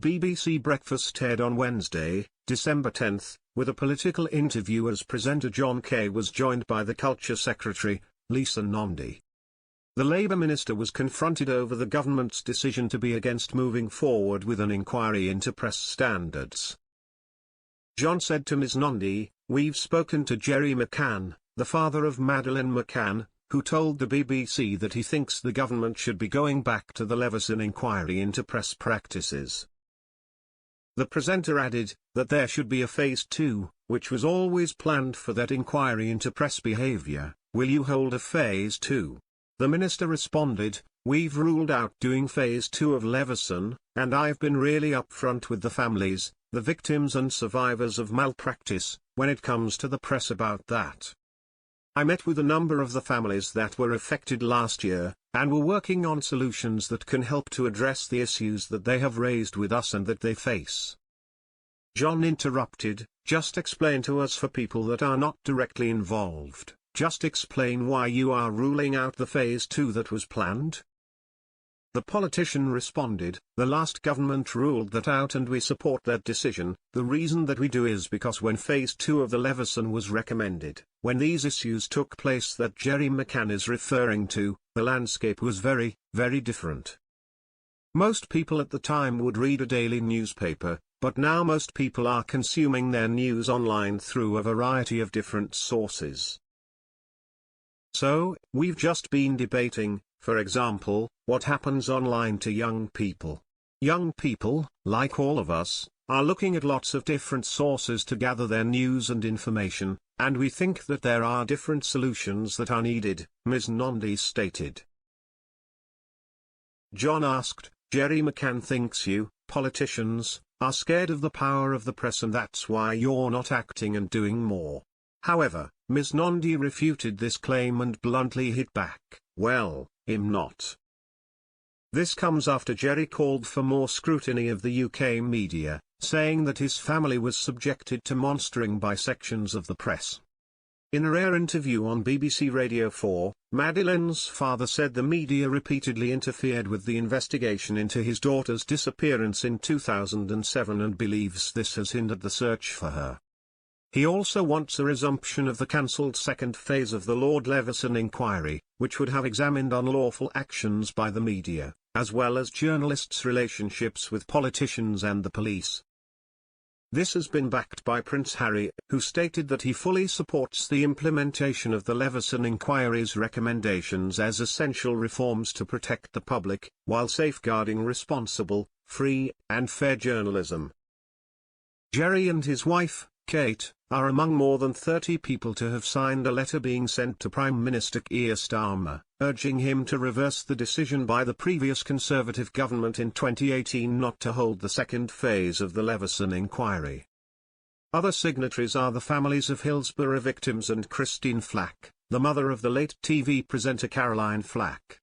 BBC Breakfast aired on Wednesday, December 10, with a political interview as presenter Jon Kay was joined by the Culture Secretary, Lisa Nandy. The Labour minister was confronted over the government's decision to be against moving forward with an inquiry into press standards. Jon said to Ms Nandy, "We've spoken to Gerry McCann, the father of Madeleine McCann, who told the BBC that he thinks the government should be going back to the Leveson inquiry into press practices." The presenter added, that there should be a phase 2, which was always planned for that inquiry into press behaviour. "Will you hold a phase 2? The minister responded, "We've ruled out doing phase 2 of Leveson, and I've been really upfront with the families, the victims and survivors of malpractice, when it comes to the press about that. I met with a number of the families that were affected last year, and we're working on solutions that can help to address the issues that they have raised with us and that they face." Jon interrupted, "Just explain to us, for people that are not directly involved, just explain why you are ruling out the phase 2 that was planned." The politician responded, "The last government ruled that out and we support that decision. The reason that we do is because when phase 2 of the Leveson was recommended, when these issues took place that Gerry McCann is referring to, the landscape was very, very different. Most people at the time would read a daily newspaper, but now most people are consuming their news online through a variety of different sources. So, we've just been debating, for example, what happens online to young people. Young people, like all of us, are looking at lots of different sources to gather their news and information, and we think that there are different solutions that are needed," Ms Nandy stated. Jon asked, "Gerry McCann thinks you, politicians, are scared of the power of the press and that's why you're not acting and doing more." However, Ms Nandy refuted this claim and bluntly hit back, "Well, I'm not." This comes after Gerry called for more scrutiny of the UK media, saying that his family was subjected to monitoring by sections of the press. In a rare interview on BBC Radio 4, Madeleine's father said the media repeatedly interfered with the investigation into his daughter's disappearance in 2007 and believes this has hindered the search for her. He also wants a resumption of the cancelled second phase of the Lord Leveson inquiry, which would have examined unlawful actions by the media, as well as journalists' relationships with politicians and the police. This has been backed by Prince Harry, who stated that he fully supports the implementation of the Leveson inquiry's recommendations as essential reforms to protect the public, while safeguarding responsible, free, and fair journalism. Gerry and his wife, Kate, are among more than 30 people to have signed a letter being sent to Prime Minister Keir Starmer, urging him to reverse the decision by the previous Conservative government in 2018 not to hold the second phase of the Leveson inquiry. Other signatories are the families of Hillsborough victims and Christine Flack, the mother of the late TV presenter Caroline Flack.